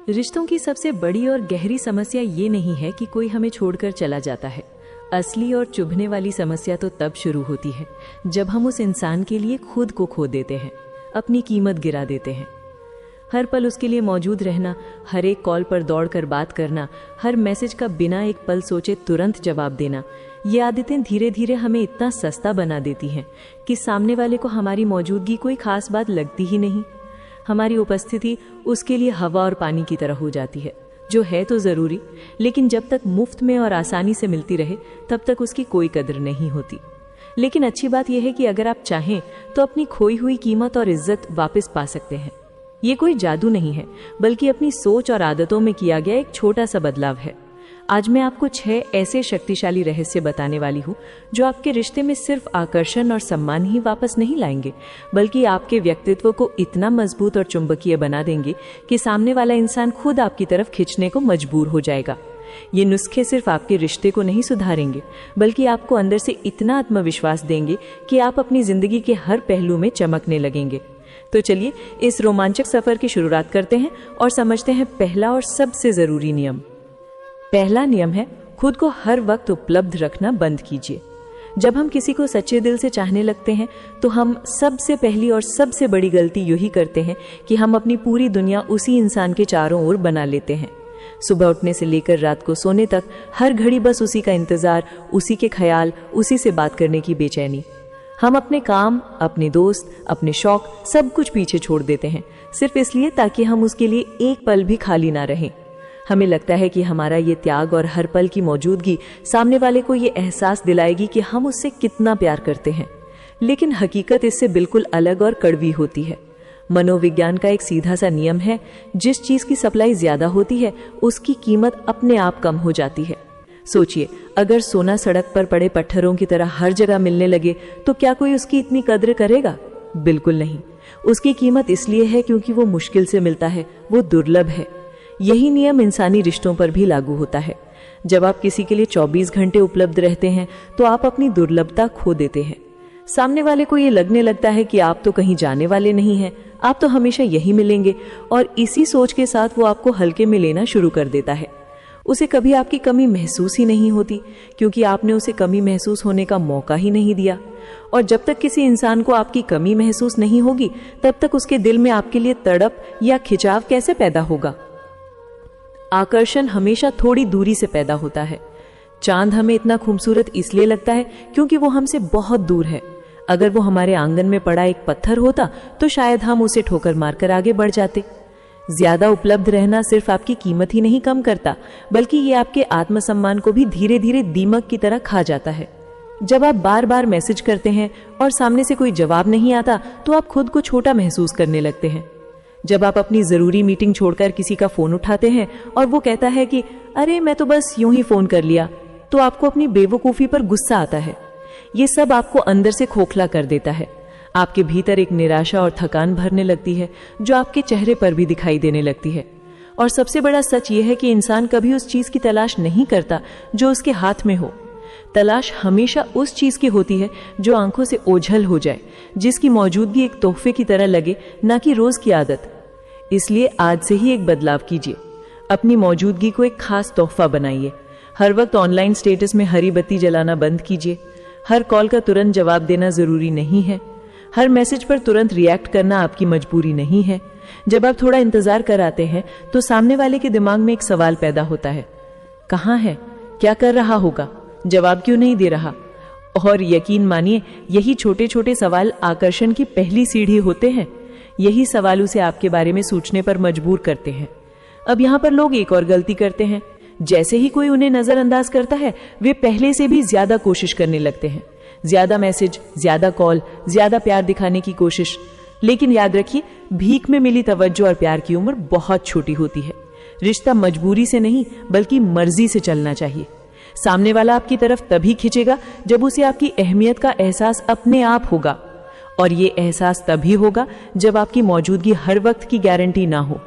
रिश्तों की सबसे बड़ी और गहरी समस्या ये नहीं है कि कोई हमें छोड़कर चला जाता है। असली और चुभने वाली समस्या तो तब शुरू होती है जब हम उस इंसान के लिए खुद को खो देते हैं, अपनी कीमत गिरा देते हैं। हर पल उसके लिए मौजूद रहना, हर एक कॉल पर दौड़कर बात करना, हर मैसेज का बिना एक पल सोचे तुरंत जवाब देना, ये आदतें धीरे धीरे हमें इतना सस्ता बना देती हैं कि सामने वाले को हमारी मौजूदगी कोई खास बात लगती ही नहीं। हमारी उपस्थिति उसके लिए हवा और पानी की तरह हो जाती है, जो है तो ज़रूरी, लेकिन जब तक मुफ्त में और आसानी से मिलती रहे तब तक उसकी कोई कदर नहीं होती। लेकिन अच्छी बात यह है कि अगर आप चाहें तो अपनी खोई हुई कीमत और इज्जत वापस पा सकते हैं। ये कोई जादू नहीं है, बल्कि अपनी सोच और आदतों में किया गया एक छोटा सा बदलाव है। आज मैं आपको 6 ऐसे शक्तिशाली रहस्य बताने वाली हूँ जो आपके रिश्ते में सिर्फ आकर्षण और सम्मान ही वापस नहीं लाएंगे, बल्कि आपके व्यक्तित्व को इतना मजबूत और चुंबकीय बना देंगे कि सामने वाला इंसान खुद आपकी तरफ खींचने को मजबूर हो जाएगा। ये नुस्खे सिर्फ आपके रिश्ते को नहीं सुधारेंगे, बल्कि आपको अंदर से इतना आत्मविश्वास देंगे कि आप अपनी जिंदगी के हर पहलू में चमकने लगेंगे। तो चलिए इस रोमांचक सफर की शुरुआत करते हैं और समझते हैं पहला और सबसे जरूरी नियम। पहला नियम है, खुद को हर वक्त उपलब्ध रखना बंद कीजिए। जब हम किसी को सच्चे दिल से चाहने लगते हैं तो हम सबसे पहली और सबसे बड़ी गलती यही करते हैं कि हम अपनी पूरी दुनिया उसी इंसान के चारों ओर बना लेते हैं। सुबह उठने से लेकर रात को सोने तक हर घड़ी बस उसी का इंतजार, उसी के ख्याल, उसी से बात करने की बेचैनी। हम अपने काम, अपने दोस्त, अपने शौक सब कुछ पीछे छोड़ देते हैं, सिर्फ इसलिए ताकि हम उसके लिए एक पल भी खाली ना रहें। हमें लगता है कि हमारा ये त्याग और हर पल की मौजूदगी सामने वाले को ये एहसास दिलाएगी कि हम उससे कितना प्यार करते हैं, लेकिन हकीकत इससे बिल्कुल अलग और कड़वी होती है। मनोविज्ञान का एक सीधा सा नियम है, जिस चीज की सप्लाई ज्यादा होती है उसकी कीमत अपने आप कम हो जाती है। सोचिए, अगर सोना सड़क पर पड़े पत्थरों की तरह हर जगह मिलने लगे तो क्या कोई उसकी इतनी कद्र करेगा? बिल्कुल नहीं। उसकी कीमत इसलिए है क्योंकि वो मुश्किल से मिलता है, वो दुर्लभ है। यही नियम इंसानी रिश्तों पर भी लागू होता है। जब आप किसी के लिए 24 घंटे उपलब्ध रहते हैं तो आप अपनी दुर्लभता खो देते हैं। सामने वाले को ये लगने लगता है कि आप तो कहीं जाने वाले नहीं हैं, आप तो हमेशा यही मिलेंगे, और इसी सोच के साथ वो आपको हल्के में लेना शुरू कर देता है। उसे कभी आपकी कमी महसूस ही नहीं होती, क्योंकि आपने उसे कमी महसूस होने का मौका ही नहीं दिया। और जब तक किसी इंसान को आपकी कमी महसूस नहीं होगी, तब तक उसके दिल में आपके लिए तड़प या खिंचाव कैसे पैदा होगा? आकर्षण हमेशा थोड़ी दूरी से पैदा होता है। चांद हमें इतना खूबसूरत इसलिए लगता है क्योंकि वो हमसे बहुत दूर है। अगर वो हमारे आंगन में पड़ा एक पत्थर होता तो शायद हम उसे ठोकर मारकर आगे बढ़ जाते। ज्यादा उपलब्ध रहना सिर्फ आपकी कीमत ही नहीं कम करता, बल्कि ये आपके आत्मसम्मान को भी धीरे धीरे दीमक की तरह खा जाता है। जब आप बार बार मैसेज करते हैं और सामने से कोई जवाब नहीं आता तो आप खुद को छोटा महसूस करने लगते हैं। जब आप अपनी जरूरी मीटिंग छोड़कर किसी का फोन उठाते हैं और वो कहता है कि अरे मैं तो बस यूं ही फोन कर लिया, तो आपको अपनी बेवकूफी पर गुस्सा आता है। ये सब आपको अंदर से खोखला कर देता है। आपके भीतर एक निराशा और थकान भरने लगती है, जो आपके चेहरे पर भी दिखाई देने लगती है। और सबसे बड़ा सच यह है कि इंसान कभी उस चीज की तलाश नहीं करता जो उसके हाथ में हो। तलाश हमेशा उस चीज की होती है जो आंखों से ओझल हो जाए, जिसकी मौजूदगी एक तोहफे की तरह लगे, ना कि रोज की आदत। इसलिए आज से ही एक बदलाव कीजिए। अपनी मौजूदगी को एक खास तोहफा बनाइए। हर वक्त ऑनलाइन स्टेटस में हरी बत्ती जलाना बंद कीजिए। हर कॉल का तुरंत जवाब देना जरूरी नहीं है। हर मैसेज पर तुरंत रिएक्ट करना आपकी मजबूरी नहीं है। जब आप थोड़ा इंतजार कराते हैं तो सामने वाले के दिमाग में एक सवाल पैदा होता है, कहाँ है, क्या कर रहा होगा, जवाब क्यों नहीं दे रहा? और यकीन मानिए, यही छोटे छोटे सवाल आकर्षण की पहली सीढ़ी होते हैं। यही सवाल उसे आपके बारे में सोचने पर मजबूर करते हैं। अब यहाँ पर लोग एक और गलती करते हैं। जैसे ही कोई उन्हें नजरअंदाज करता है, वे पहले से भी ज्यादा कोशिश करने लगते हैं। ज्यादा मैसेज, ज्यादा कॉल, ज्यादा प्यार दिखाने की कोशिश। लेकिन याद रखिए, भीख में मिली तवज्जो और प्यार की उम्र बहुत छोटी होती है। रिश्ता मजबूरी से नहीं, बल्कि मर्जी से चलना चाहिए। सामने वाला आपकी तरफ तभी खिंचेगा जब उसे आपकी अहमियत का एहसास अपने आप होगा, और ये एहसास तभी होगा जब आपकी मौजूदगी हर वक्त की गारंटी ना हो।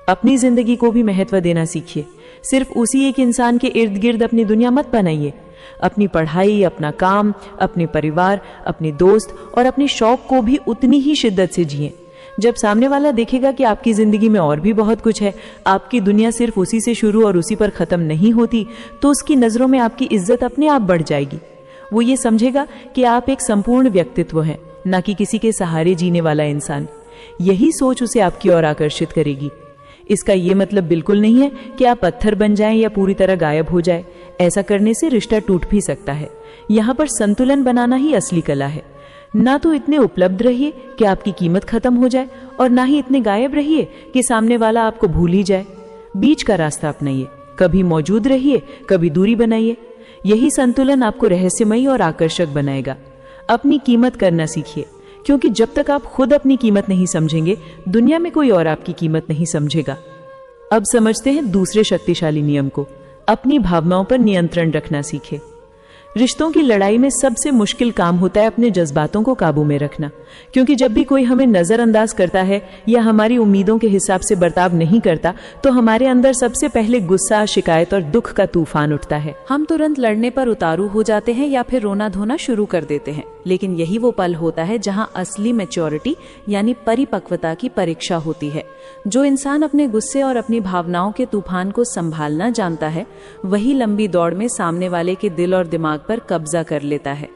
अपनी जिंदगी को भी महत्व देना सीखिए। सिर्फ उसी एक इंसान के इर्द गिर्द अपनी दुनिया मत बनाइए। अपनी पढ़ाई, अपना काम, अपने परिवार, अपने दोस्त और अपने शौक को भी उतनी ही शिद्दत से जिए। जब सामने वाला देखेगा कि आपकी जिंदगी में और भी बहुत कुछ है, आपकी दुनिया सिर्फ उसी से शुरू और उसी पर खत्म नहीं होती, तो उसकी नजरों में आपकी इज्जत अपने आप बढ़ जाएगी। वो ये समझेगा कि आप एक संपूर्ण व्यक्तित्व हैं, न कि किसी के सहारे जीने वाला इंसान। यही सोच उसे आपकी ओर आकर्षित करेगी। इसका ये मतलब बिल्कुल नहीं है कि आप पत्थर बन जाएं या पूरी तरह गायब हो जाए। ऐसा करने से रिश्ता टूट भी सकता है। यहाँ पर संतुलन बनाना ही असली कला है। ना तो इतने उपलब्ध रहिए कि आपकी कीमत खत्म हो जाए, और ना ही इतने गायब रहिए कि सामने वाला आपको भूल ही जाए। बीच का रास्ता अपनाइए। कभी मौजूद रहिए, कभी दूरी बनाइए। यही संतुलन आपको रहस्यमयी और आकर्षक बनाएगा। अपनी कीमत करना सीखिए, क्योंकि जब तक आप खुद अपनी कीमत नहीं समझेंगे, दुनिया में कोई और आपकी कीमत नहीं समझेगा। अब समझते हैं दूसरे शक्तिशाली नियम को। अपनी भावनाओं पर नियंत्रण रखना सीखें। रिश्तों की लड़ाई में सबसे मुश्किल काम होता है अपने जज्बातों को काबू में रखना, क्योंकि जब भी कोई हमें नजरअंदाज करता है या हमारी उम्मीदों के हिसाब से बर्ताव नहीं करता, तो हमारे अंदर सबसे पहले गुस्सा, शिकायत और दुख का तूफान उठता है। हम तुरंत लड़ने पर उतारू हो जाते हैं या फिर रोना धोना शुरू कर देते हैं। लेकिन यही वो पल होता है जहां असली मैच्योरिटी यानी परिपक्वता की परीक्षा होती है। जो इंसान अपने गुस्से और अपनी भावनाओं के तूफान को संभालना जानता है, वही लंबी दौड़ में सामने वाले के दिल और दिमाग पर कब्जा कर लेता है।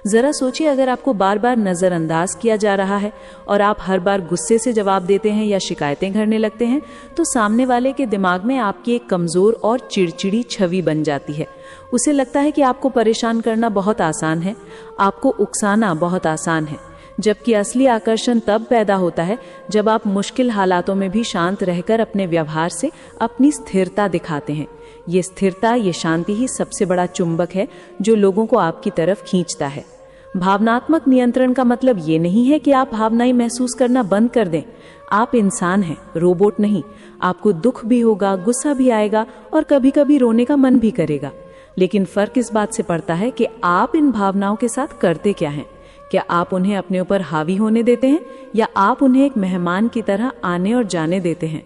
जरा सोचिए, अगर आपको बार बार नजरअंदाज किया जा रहा है और आप हर बार गुस्से से जवाब देते हैं या शिकायतें करने लगते हैं, तो सामने वाले के दिमाग में आपकी एक कमजोर और चिड़चिड़ी छवि बन जाती है। उसे लगता है कि आपको परेशान करना बहुत आसान है, आपको उकसाना बहुत आसान है। जबकि असली आकर्षण तब पैदा होता है जब आप मुश्किल हालातों में भी शांत रहकर अपने व्यवहार से अपनी स्थिरता दिखाते हैं। ये स्थिरता, ये शांति ही सबसे बड़ा चुंबक है जो लोगों को आपकी तरफ खींचता है। भावनात्मक नियंत्रण का मतलब ये नहीं है कि आप भावनाएं महसूस करना बंद कर दें। आप इंसान हैं, रोबोट नहीं। आपको दुख भी होगा, गुस्सा भी आएगा और कभी कभी रोने का मन भी करेगा। लेकिन फर्क इस बात से पड़ता है कि आप इन भावनाओं के साथ करते क्या हैं। क्या आप उन्हें अपने ऊपर हावी होने देते हैं या आप उन्हें एक मेहमान की तरह आने और जाने देते हैं।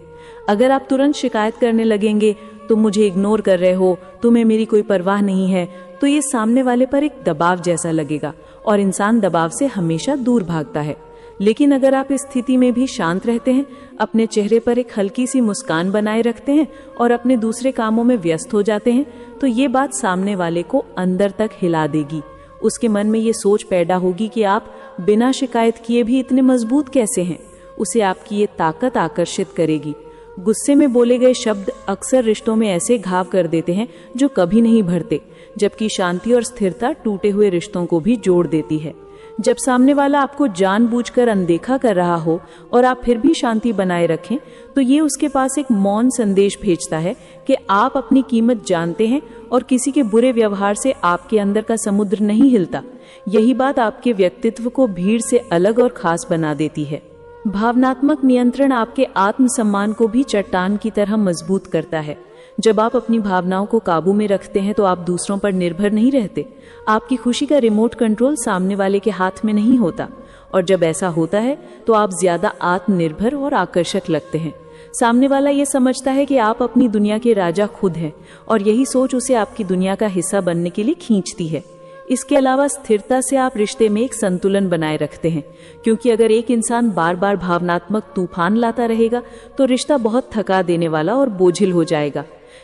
अगर आप तुरंत शिकायत करने लगेंगे, तुम मुझे इग्नोर कर रहे हो, तुम्हें मेरी कोई परवाह नहीं है, तो ये सामने वाले पर एक दबाव जैसा लगेगा और इंसान दबाव से हमेशा दूर भागता है। लेकिन अगर आप इस स्थिति में भी शांत रहते हैं, अपने चेहरे पर एक हल्की सी मुस्कान बनाए रखते हैं और अपने दूसरे कामों में व्यस्त हो जाते हैं, तो ये बात सामने वाले को अंदर तक हिला देगी। उसके मन में ये सोच पैदा होगी कि आप बिना शिकायत किए भी इतने मजबूत कैसे हैं। उसे आपकी ये ताकत आकर्षित करेगी। गुस्से में बोले गए शब्द अक्सर रिश्तों में ऐसे घाव कर देते हैं जो कभी नहीं भरते, जबकि शांति और स्थिरता टूटे हुए रिश्तों को भी जोड़ देती है। जब सामने वाला आपको जानबूझकर अनदेखा कर रहा हो और आप फिर भी शांति बनाए रखें, तो ये उसके पास एक मौन संदेश भेजता है कि आप अपनी कीमत जानते हैं और किसी के बुरे व्यवहार से आपके अंदर का समुद्र नहीं हिलता। यही बात आपके व्यक्तित्व को भीड़ से अलग और खास बना देती है। भावनात्मक नियंत्रण आपके आत्मसम्मान को भी चट्टान की तरह मजबूत करता है। जब आप अपनी भावनाओं को काबू में रखते हैं तो आप दूसरों पर निर्भर नहीं रहते। आपकी खुशी का रिमोट कंट्रोल सामने वाले के हाथ में नहीं होता, और जब ऐसा होता है तो आप ज्यादा आत्मनिर्भर और आकर्षक लगते हैं। सामने वाला ये समझता है कि आप अपनी दुनिया के राजा खुद हैं, और यही सोच उसे आपकी दुनिया का हिस्सा बनने के लिए खींचती है। इसके अलावा स्थिरता से आप रिश्ते में एक संतुलन बनाए रखते हैं, क्योंकि अगर एक इंसान बार बार भावनात्मक तूफान लाता रहेगा तो रिश्ता बहुत थका देने वाला और बोझिल हो जाएगा।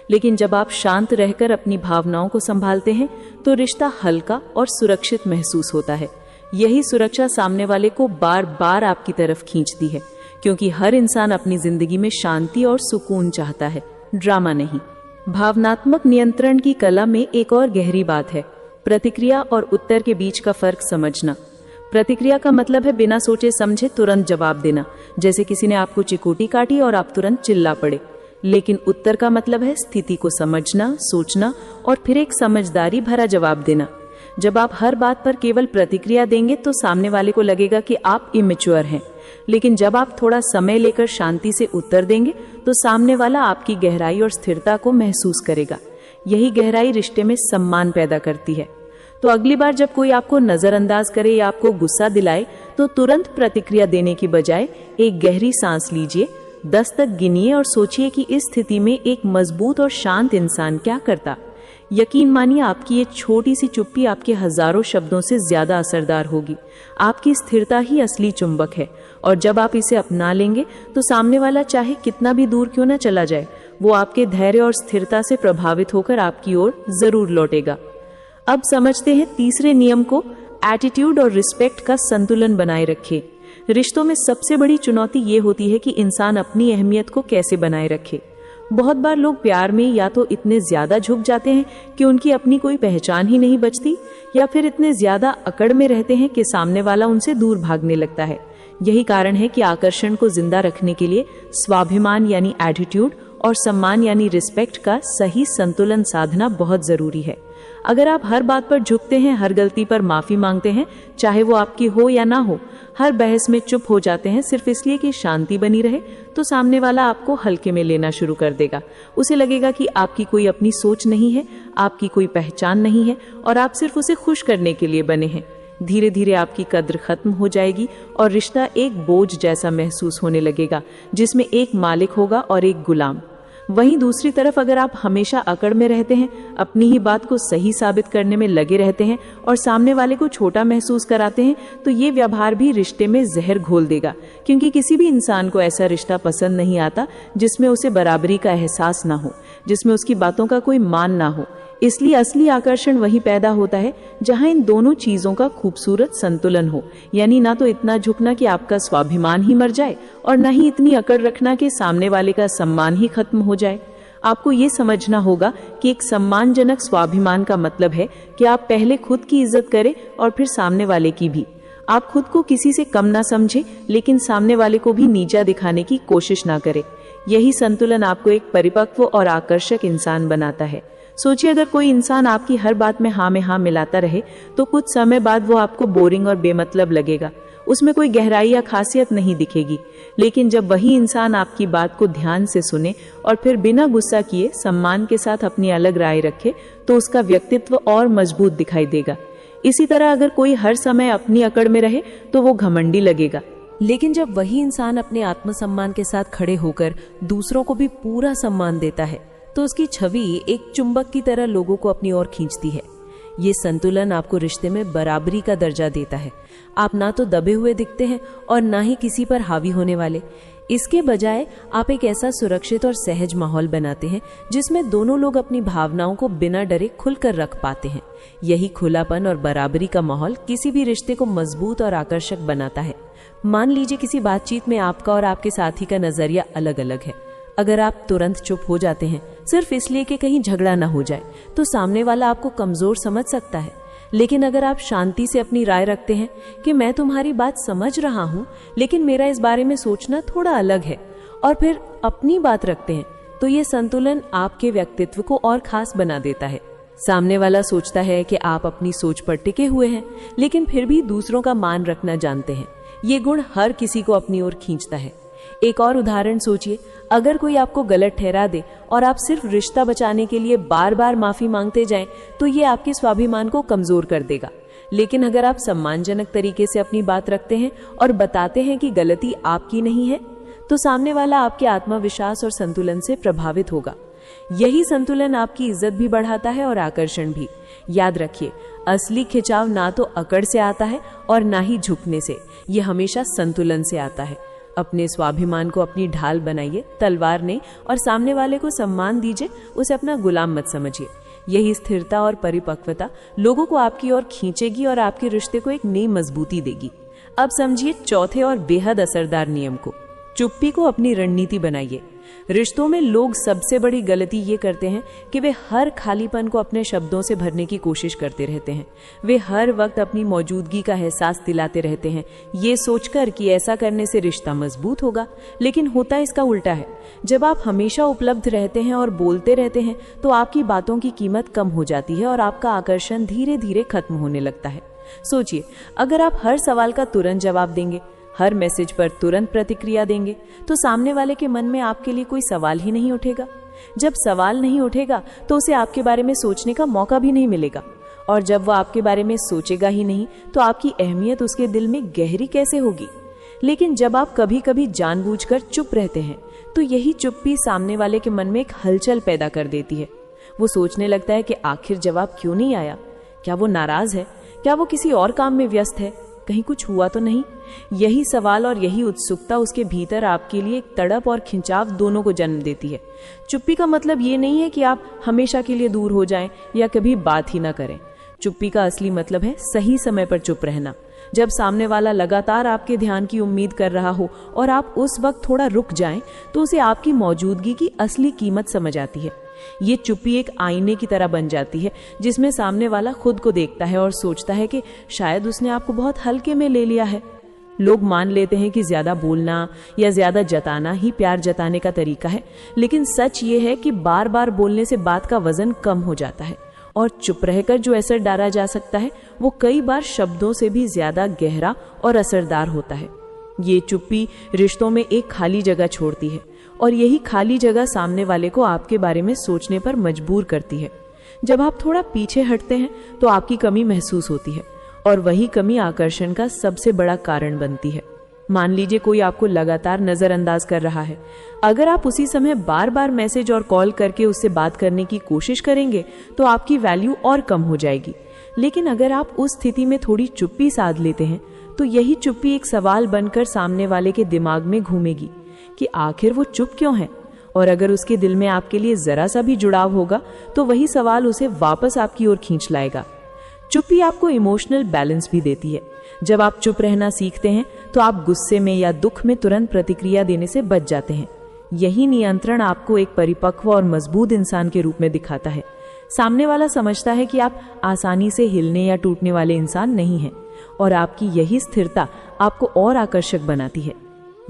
लेकिन जब आप शांत रहकर अपनी भावनाओं को संभालते हैं तो रिश्ता हल्का और सुरक्षित महसूस होता है। यही सुरक्षा सामने वाले को बार बार आपकी तरफ खींचती है, क्योंकि हर इंसान अपनी जिंदगी में शांति और सुकून चाहता है, ड्रामा नहीं। भावनात्मक नियंत्रण की कला में एक और गहरी बात है, प्रतिक्रिया और उत्तर के बीच का फर्क समझना। प्रतिक्रिया का मतलब है बिना सोचे समझे तुरंत जवाब देना, जैसे किसी ने आपको चिकोटी काटी और आप तुरंत चिल्ला पड़े। लेकिन उत्तर का मतलब है स्थिति को समझना, सोचना और फिर एक समझदारी भरा जवाब देना। जब आप हर बात पर केवल प्रतिक्रिया देंगे तो सामने वाले को लगेगा कि आप इमेच्योर हैं, लेकिन जब आप थोड़ा समय लेकर शांति से उत्तर देंगे तो सामने वाला आपकी गहराई और स्थिरता को महसूस करेगा। यही गहराई रिश्ते में सम्मान पैदा करती है। तो अगली बार जब कोई आपको नजरअंदाज करे या आपको गुस्सा दिलाए तो तुरंत प्रतिक्रिया देने की बजाय एक गहरी सांस लीजिए, 10 तक गिनिए और सोचिए कि इस स्थिति में एक मजबूत और शांत इंसान क्या करता। यकीन मानिए, आपकी ये छोटी सी चुप्पी आपके हजारों शब्दों से ज्यादा असरदार होगी। आपकी स्थिरता ही असली चुंबक है और जब आप इसे अपना लेंगे तो सामने वाला चाहे कितना भी दूर क्यों ना चला जाए, वो आपके धैर्य और स्थिरता से प्रभावित होकर आपकी ओर जरूर लौटेगा। अब समझते हैं तीसरे नियम को, एटीट्यूड और रिस्पेक्ट का संतुलन बनाए रखे। रिश्तों में सबसे बड़ी चुनौती ये होती है कि इंसान अपनी अहमियत को कैसे बनाए रखे। बहुत बार लोग प्यार में या तो इतने ज्यादा झुक जाते हैं कि उनकी अपनी कोई पहचान ही नहीं बचती, या फिर इतने ज्यादा अकड़ में रहते हैं कि सामने वाला उनसे दूर भागने लगता है। यही कारण है कि आकर्षण को जिंदा रखने के लिए स्वाभिमान यानी एटीट्यूड और सम्मान यानी रिस्पेक्ट का सही संतुलन साधना बहुत जरूरी है। अगर आप हर बात पर झुकते हैं, हर गलती पर माफी मांगते हैं, चाहे वो आपकी हो या ना हो, हर बहस में चुप हो जाते हैं सिर्फ इसलिए कि शांति बनी रहे, तो सामने वाला आपको हल्के में लेना शुरू कर देगा। उसे लगेगा कि आपकी कोई अपनी सोच नहीं है, आपकी कोई पहचान नहीं है और आप सिर्फ उसे खुश करने के लिए बने हैं। धीरे धीरे आपकी कद्र खत्म हो जाएगी और रिश्ता एक बोझ जैसा महसूस होने लगेगा, जिसमें एक मालिक होगा और एक गुलाम। वहीं दूसरी तरफ अगर आप हमेशा अकड़ में रहते हैं, अपनी ही बात को सही साबित करने में लगे रहते हैं और सामने वाले को छोटा महसूस कराते हैं, तो ये व्यवहार भी रिश्ते में जहर घोल देगा, क्योंकि किसी भी इंसान को ऐसा रिश्ता पसंद नहीं आता जिसमें उसे बराबरी का एहसास ना हो, जिसमें उसकी बातों का कोई मान ना हो। इसलिए असली आकर्षण वहीं पैदा होता है जहां इन दोनों चीजों का खूबसूरत संतुलन हो, यानी ना तो इतना झुकना कि आपका स्वाभिमान ही मर जाए और ना ही इतनी अकड़ रखना कि सामने वाले का सम्मान ही खत्म हो जाए। आपको ये समझना होगा कि एक सम्मानजनक स्वाभिमान का मतलब है कि आप पहले खुद की इज्जत करें और फिर सामने वाले की भी। आप खुद को किसी से कम ना समझें, लेकिन सामने वाले को भी नीचा दिखाने की कोशिश ना करें। यही संतुलन आपको एक परिपक्व और आकर्षक इंसान बनाता है। सोचिए, अगर कोई इंसान आपकी हर बात में हाँ मिलाता रहे तो कुछ समय बाद वो आपको बोरिंग और बेमतलब लगेगा, उसमें कोई गहराई या खासियत नहीं दिखेगी। लेकिन जब वही इंसान आपकी बात को ध्यान से सुने और फिर बिना गुस्सा किए सम्मान के साथ अपनी अलग राय रखे, तो उसका व्यक्तित्व और मजबूत दिखाई देगा। इसी तरह अगर कोई हर समय अपनी अकड़ में रहे तो वो घमंडी लगेगा, लेकिन जब वही इंसान अपने आत्मसम्मान के साथ खड़े होकर दूसरों को भी पूरा सम्मान देता है, तो उसकी छवि एक चुंबक की तरह लोगों को अपनी ओर खींचती है। ये संतुलन आपको रिश्ते में बराबरी का दर्जा देता है। आप ना तो दबे हुए दिखते हैं और ना ही किसी पर हावी होने वाले। इसके बजाय आप एक ऐसा सुरक्षित और सहज माहौल बनाते हैं जिसमें दोनों लोग अपनी भावनाओं को बिना डरे खुलकर रख पाते हैं। यही खुलापन और बराबरी का माहौल किसी भी रिश्ते को मजबूत और आकर्षक बनाता है। मान लीजिए किसी बातचीत में आपका और आपके साथी का नजरिया अलग अलग है। अगर आप तुरंत चुप हो जाते हैं सिर्फ इसलिए कि कहीं झगड़ा ना हो जाए, तो सामने वाला आपको कमजोर समझ सकता है। लेकिन अगर आप शांति से अपनी राय रखते हैं कि मैं तुम्हारी बात समझ रहा हूं, लेकिन मेरा इस बारे में सोचना थोड़ा अलग है, और फिर अपनी बात रखते हैं, तो ये संतुलन आपके व्यक्तित्व को और खास बना देता है। सामने वाला सोचता है कि आप अपनी सोच पर टिके हुए हैं, लेकिन फिर भी दूसरों का मान रखना जानते हैं। ये गुण हर किसी को अपनी ओर खींचता है। एक और उदाहरण सोचिए, अगर कोई आपको गलत ठहरा दे और आप सिर्फ रिश्ता बचाने के लिए बार बार माफी मांगते जाएं, तो ये आपके स्वाभिमान को कमजोर कर देगा। लेकिन अगर आप सम्मानजनक तरीके से अपनी बात रखते हैं और बताते हैं कि गलती आपकी नहीं है, तो सामने वाला आपके आत्मविश्वास और संतुलन से प्रभावित होगा। यही संतुलन आपकी इज्जत भी बढ़ाता है और आकर्षण भी। याद रखिए, असली खिंचाव ना तो अकड़ से आता है और ना ही झुकने से, ये हमेशा संतुलन से आता है। अपने स्वाभिमान को अपनी ढाल बनाइए, तलवार नहीं, और सामने वाले को सम्मान दीजिए, उसे अपना गुलाम मत समझिए। यही स्थिरता और परिपक्वता लोगों को आपकी ओर खींचेगी और आपके रिश्ते को एक नई मजबूती देगी। अब समझिए चौथे और बेहद असरदार नियम को, चुप्पी को अपनी रणनीति बनाइए। रिश्तों में लोग सबसे बड़ी गलती ये करते हैं कि वे हर खालीपन को अपने शब्दों से भरने की कोशिश करते रहते हैं। वे हर वक्त अपनी मौजूदगी का एहसास दिलाते रहते हैं, ये सोचकर कि ऐसा करने से रिश्ता मजबूत होगा। लेकिन होता इसका उल्टा है। जब आप हमेशा उपलब्ध रहते हैं और बोलते रहते हैं, तो आपकी बातों की कीमत कम हो जाती है और आपका आकर्षण धीरे धीरे खत्म होने लगता है। सोचिए, अगर आप हर सवाल का तुरंत जवाब देंगे, हर मैसेज पर तुरंत प्रतिक्रिया देंगे, तो सामने वाले के मन में आपके लिए कोई सवाल ही नहीं उठेगा। जब सवाल नहीं उठेगा तो उसे आपके बारे में सोचने का मौका भी नहीं मिलेगा, और जब वो आपके बारे में सोचेगा ही नहीं, तो आपकी अहमियत उसके दिल में गहरी कैसे होगी। लेकिन जब आप कभी कभी जानबूझकर चुप रहते हैं, तो यही चुप्पी सामने वाले के मन में एक हलचल पैदा कर देती है। वो सोचने लगता है कि आखिर जवाब क्यों नहीं आया, क्या वो नाराज है, क्या वो किसी और काम में व्यस्त है। कहीं कुछ हुआ तो नहीं। यही सवाल और यही उत्सुकता उसके भीतर आपके लिए एक तड़प और खिंचाव दोनों को जन्म देती है। चुप्पी का मतलब ये नहीं है कि आप हमेशा के लिए दूर हो जाएं या कभी बात ही ना करें। चुप्पी का असली मतलब है सही समय पर चुप रहना। जब सामने वाला लगातार आपके ध्यान की उम्मीद कर रहा हो और आप उस वक्त थोड़ा रुक जाएं, तो उसे आपकी मौजूदगी की असली कीमत समझ आती है। ये चुप्पी एक आईने की तरह बन जाती है, जिसमें सामने वाला खुद को देखता है और सोचता है कि शायद उसने आपको बहुत हल्के में ले लिया है। लोग मान लेते हैं कि ज्यादा बोलना या ज्यादा जताना ही प्यार जताने का तरीका है, लेकिन सच ये है कि बार बार बोलने से बात का वजन कम हो जाता है और चुप रहकर जो असर डाला जा सकता है वो कई बार शब्दों से भी ज्यादा गहरा और असरदार होता है। ये चुप्पी रिश्तों में एक खाली जगह छोड़ती है और यही खाली जगह सामने वाले को आपके बारे में सोचने पर मजबूर करती है। जब आप थोड़ा पीछे हटते हैं तो आपकी कमी महसूस होती है और वही कमी आकर्षण का सबसे बड़ा कारण बनती है। मान लीजिए कोई आपको लगातार नजरअंदाज कर रहा है। अगर आप उसी समय बार बार मैसेज और कॉल करके उससे बात करने की कोशिश करेंगे तो आपकी वैल्यू और कम हो जाएगी। लेकिन अगर आप उस स्थिति में थोड़ी चुप्पी साध लेते हैं तो यही चुप्पी एक सवाल बनकर सामने वाले के दिमाग में घूमेगी कि आखिर वो चुप क्यों है। और अगर उसके दिल में आपके लिए जरा सा भी जुड़ाव होगा तो वही सवाल उसे वापस आपकी ओर खींच लाएगा। चुप्पी आपको इमोशनल बैलेंस भी देती है। जब आप चुप रहना सीखते हैं तो आप गुस्से में या दुख में तुरंत प्रतिक्रिया देने से बच जाते हैं। यही नियंत्रण आपको एक परिपक्व और मजबूत इंसान के रूप में दिखाता है। सामने वाला समझता है कि आप आसानी से हिलने या टूटने वाले इंसान नहीं हैं और आपकी यही स्थिरता आपको और आकर्षक बनाती है।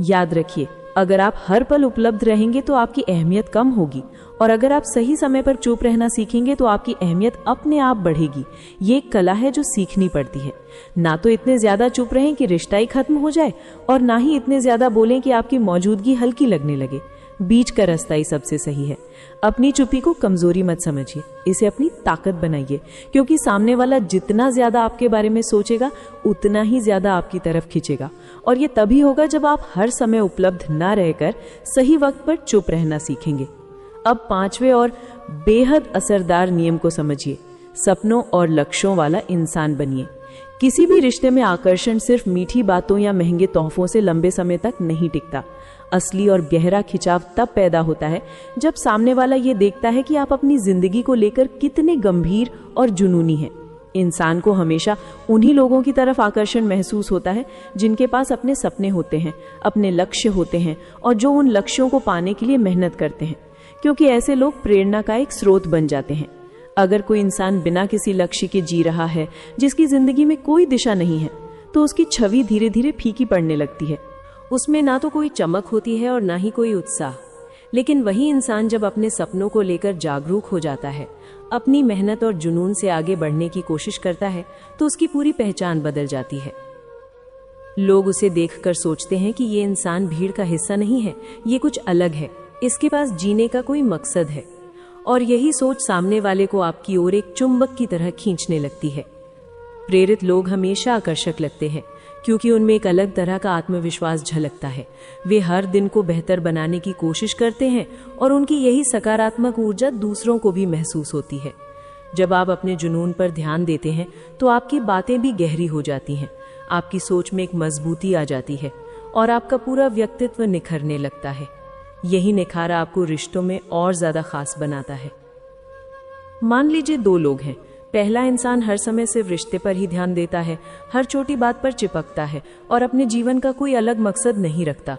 याद रखिए, अगर आप हर पल उपलब्ध रहेंगे तो आपकी अहमियत कम होगी और अगर आप सही समय पर चुप रहना सीखेंगे तो आपकी अहमियत अपने आप बढ़ेगी। ये एक कला है जो सीखनी पड़ती है। ना तो इतने ज्यादा चुप रहें कि रिश्ता ही खत्म हो जाए और ना ही इतने ज्यादा बोलें कि आपकी मौजूदगी हल्की लगने लगे। बीच का रास्ता ही सबसे सही है। अपनी चुप्पी को कमजोरी मत समझिए, इसे अपनी ताकत बनाइए, क्योंकि सामने वाला जितना ज्यादा आपके बारे में सोचेगा उतना ही ज्यादा आपकी तरफ खींचेगा और ये तभी होगा जब आप हर समय उपलब्ध न रहकर सही वक्त पर चुप रहना सीखेंगे। अब पांचवें और बेहद असरदार नियम को समझिए। सपनों और लक्ष्यों वाला इंसान बनिए। किसी भी रिश्ते में आकर्षण सिर्फ मीठी बातों या महंगे तोहफों से लंबे समय तक नहीं टिकता। असली और गहरा खिंचाव तब पैदा होता है जब सामने वाला ये देखता है कि आप अपनी जिंदगी को लेकर कितने गंभीर और जुनूनी हैं। इंसान को हमेशा उन्हीं लोगों की तरफ आकर्षण महसूस होता है जिनके पास अपने सपने होते हैं, अपने लक्ष्य होते हैं और जो उन लक्ष्यों को पाने के लिए मेहनत करते हैं, क्योंकि ऐसे लोग प्रेरणा का एक स्रोत बन जाते हैं। अगर कोई इंसान बिना किसी लक्ष्य के जी रहा है, जिसकी जिंदगी में कोई दिशा नहीं है, तो उसकी छवि धीरे धीरे फीकी पड़ने लगती है। उसमें ना तो कोई चमक होती है और ना ही कोई उत्साह। लेकिन वही इंसान जब अपने सपनों को लेकर जागरूक हो जाता है, अपनी मेहनत और जुनून से आगे बढ़ने की कोशिश करता है, तो उसकी पूरी पहचान बदल जाती है। लोग उसे देखकर सोचते हैं कि ये इंसान भीड़ का हिस्सा नहीं है, ये कुछ अलग है, इसके पास जीने का कोई मकसद है। और यही सोच सामने वाले को आपकी ओर एक चुंबक की तरह खींचने लगती है। प्रेरित लोग हमेशा आकर्षक लगते हैं क्योंकि उनमें एक अलग तरह का आत्मविश्वास झलकता है। वे हर दिन को बेहतर बनाने की कोशिश करते हैं और उनकी यही सकारात्मक ऊर्जा दूसरों को भी महसूस होती है। जब आप अपने जुनून पर ध्यान देते हैं तो आपकी बातें भी गहरी हो जाती हैं, आपकी सोच में एक मजबूती आ जाती है और आपका पूरा व्यक्तित्व निखरने लगता है। यही निखारा आपको रिश्तों में और ज्यादा खास बनाता है। मान लीजिए दो लोग हैं। पहला इंसान हर समय सिर्फ रिश्ते पर ही ध्यान देता है, हर छोटी बात पर चिपकता है और अपने जीवन का कोई अलग मकसद नहीं रखता।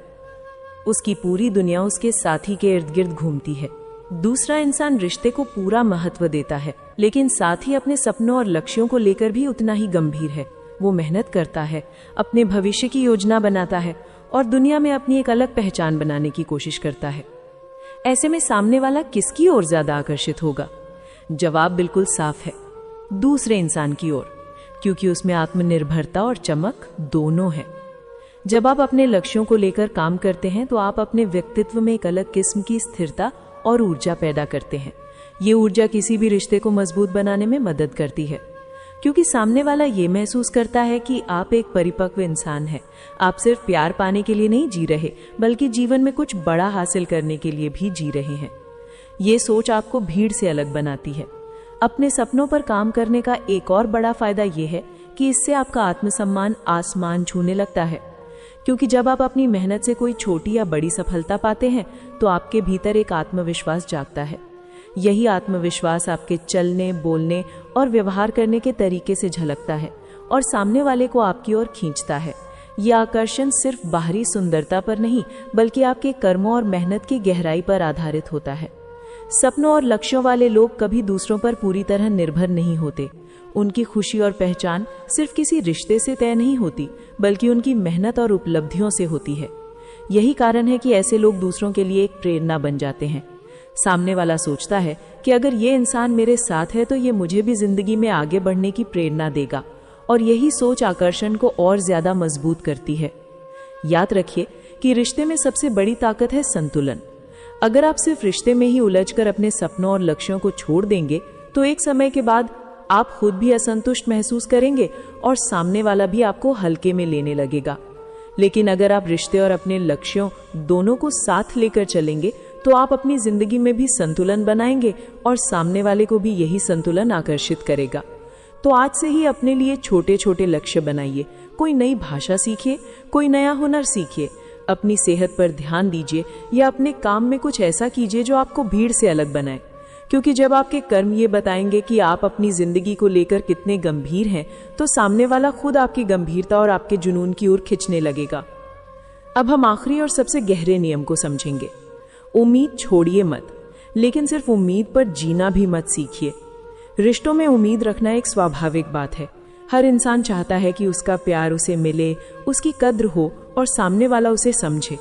उसकी पूरी दुनिया उसके साथी के इर्द गिर्द घूमती है। दूसरा इंसान रिश्ते को पूरा महत्व देता है, लेकिन साथ ही अपने सपनों और लक्ष्यों को लेकर भी उतना ही गंभीर है। वो मेहनत करता है, अपने भविष्य की योजना बनाता है और दुनिया में अपनी एक अलग पहचान बनाने की कोशिश करता है। ऐसे में सामने वाला किसकी ओर ज्यादा आकर्षित होगा? जवाब बिल्कुल साफ है, दूसरे इंसान की ओर, क्योंकि उसमें आत्मनिर्भरता और चमक दोनों है। जब आप अपने लक्ष्यों को लेकर काम करते हैं तो आप अपने व्यक्तित्व में एक अलग किस्म की स्थिरता और ऊर्जा पैदा करते हैं। ये ऊर्जा किसी भी रिश्ते को मजबूत बनाने में मदद करती है, क्योंकि सामने वाला ये महसूस करता है कि आप एक परिपक्व इंसान हैं। आप सिर्फ प्यार पाने के लिए नहीं जी रहे, बल्कि जीवन में कुछ बड़ा हासिल करने के लिए भी जी रहे हैं। ये सोच आपको भीड़ से अलग बनाती है। अपने सपनों पर काम करने का एक और बड़ा फायदा यह है कि इससे आपका आत्मसम्मान आसमान छूने लगता है। क्योंकि जब आप अपनी मेहनत से कोई छोटी या बड़ी सफलता पाते हैं तो आपके भीतर एक आत्मविश्वास जागता है। यही आत्मविश्वास आपके चलने, बोलने और व्यवहार करने के तरीके से झलकता है और सामने वाले को आपकी ओर खींचता है। यह आकर्षण सिर्फ बाहरी सुंदरता पर नहीं बल्कि आपके कर्मों और मेहनत की गहराई पर आधारित होता है। सपनों और लक्ष्यों वाले लोग कभी दूसरों पर पूरी तरह निर्भर नहीं होते। उनकी खुशी और पहचान सिर्फ किसी रिश्ते से तय नहीं होती बल्कि उनकी मेहनत और उपलब्धियों से होती है। यही कारण है कि ऐसे लोग दूसरों के लिए एक प्रेरणा बन जाते हैं। सामने वाला सोचता है कि अगर ये इंसान मेरे साथ है तो ये मुझे भी जिंदगी में आगे बढ़ने की प्रेरणा देगा, और यही सोच आकर्षण को और ज्यादा मजबूत करती है। याद रखिए कि रिश्ते में सबसे बड़ी ताकत है संतुलन। अगर आप सिर्फ रिश्ते में ही उलझकर अपने सपनों और लक्ष्यों को छोड़ देंगे तो एक समय के बाद आप खुद भी असंतुष्ट महसूस करेंगे और सामने वाला भी आपको हल्के में लेने लगेगा। लेकिन अगर आप रिश्ते और अपने लक्ष्यों दोनों को साथ लेकर चलेंगे तो आप अपनी जिंदगी में भी संतुलन बनाएंगे और सामने वाले को भी यही संतुलन आकर्षित करेगा। तो आज से ही अपने लिए छोटे छोटे लक्ष्य बनाइए। कोई नई भाषा सीखिए, कोई नया हुनर सीखिए, अपनी सेहत पर ध्यान दीजिए या अपने काम में कुछ ऐसा कीजिए जो आपको भीड़ से अलग बनाए। क्योंकि जब आपके कर्म ये बताएंगे कि आप अपनी जिंदगी को लेकर कितने गंभीर हैं तो सामने वाला खुद आपकी गंभीरता और आपके जुनून की ओर खिंचने लगेगा। अब हम आखिरी और सबसे गहरे नियम को समझेंगे। उम्मीद छोड़िए मत, लेकिन सिर्फ उम्मीद पर जीना भी मत सीखिए। रिश्तों में उम्मीद रखना एक स्वाभाविक बात है। हर इंसान चाहता है कि उसका प्यार उसे मिले, उसकी कद्र हो और सामने वाला उसे समझे।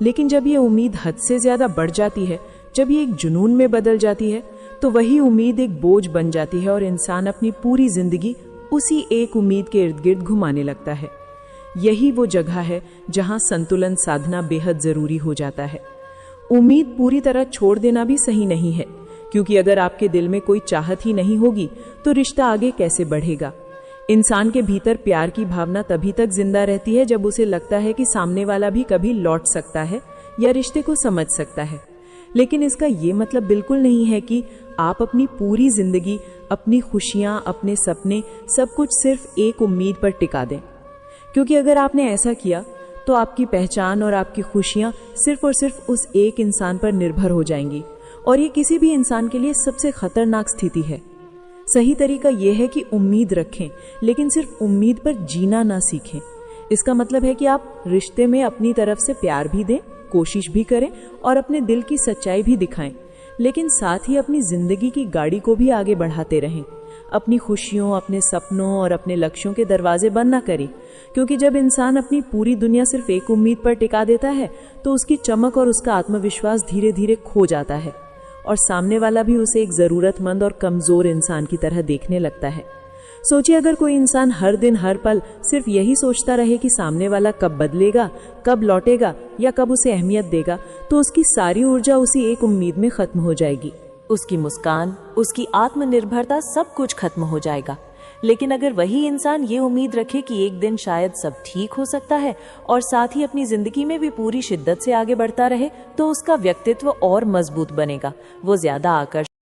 लेकिन जब ये उम्मीद हद से ज्यादा बढ़ जाती है, जब ये एक जुनून में बदल जाती है, तो वही उम्मीद एक बोझ बन जाती है और इंसान अपनी पूरी जिंदगी उसी एक उम्मीद के इर्द गिर्द घुमाने लगता है। यही वो जगह है जहां संतुलन साधना बेहद जरूरी हो जाता है। उम्मीद पूरी तरह छोड़ देना भी सही नहीं है, क्योंकि अगर आपके दिल में कोई चाहत ही नहीं होगी तो रिश्ता आगे कैसे बढ़ेगा। इंसान के भीतर प्यार की भावना तभी तक जिंदा रहती है जब उसे लगता है कि सामने वाला भी कभी लौट सकता है या रिश्ते को समझ सकता है। लेकिन इसका ये मतलब बिल्कुल नहीं है कि आप अपनी पूरी जिंदगी, अपनी खुशियां, अपने सपने, सब कुछ सिर्फ एक उम्मीद पर टिका दें। क्योंकि अगर आपने ऐसा किया तो आपकी पहचान और आपकी खुशियां सिर्फ और सिर्फ उस एक इंसान पर निर्भर हो जाएंगी, और ये किसी भी इंसान के लिए सबसे खतरनाक स्थिति है। सही तरीका यह है कि उम्मीद रखें, लेकिन सिर्फ उम्मीद पर जीना ना सीखें। इसका मतलब है कि आप रिश्ते में अपनी तरफ से प्यार भी दें, कोशिश भी करें और अपने दिल की सच्चाई भी दिखाएं, लेकिन साथ ही अपनी जिंदगी की गाड़ी को भी आगे बढ़ाते रहें। अपनी खुशियों, अपने सपनों और अपने लक्ष्यों के दरवाजे बंद ना करें, क्योंकि जब इंसान अपनी पूरी दुनिया सिर्फ एक उम्मीद पर टिका देता है तो उसकी चमक और उसका आत्मविश्वास धीरे धीरे खो जाता है और सामने वाला भी उसे एक जरूरतमंद और कमजोर इंसान की तरह देखने लगता है। सोचिए, अगर कोई इंसान हर दिन हर पल सिर्फ यही सोचता रहे कि सामने वाला कब बदलेगा, कब लौटेगा या कब उसे अहमियत देगा, तो उसकी सारी ऊर्जा उसी एक उम्मीद में खत्म हो जाएगी। उसकी मुस्कान, उसकी आत्मनिर्भरता, सब कुछ खत्म हो जाएगा। लेकिन अगर वही इंसान ये उम्मीद रखे कि एक दिन शायद सब ठीक हो सकता है और साथ ही अपनी जिंदगी में भी पूरी शिद्दत से आगे बढ़ता रहे, तो उसका व्यक्तित्व और मजबूत बनेगा। वो ज्यादा आकर्षक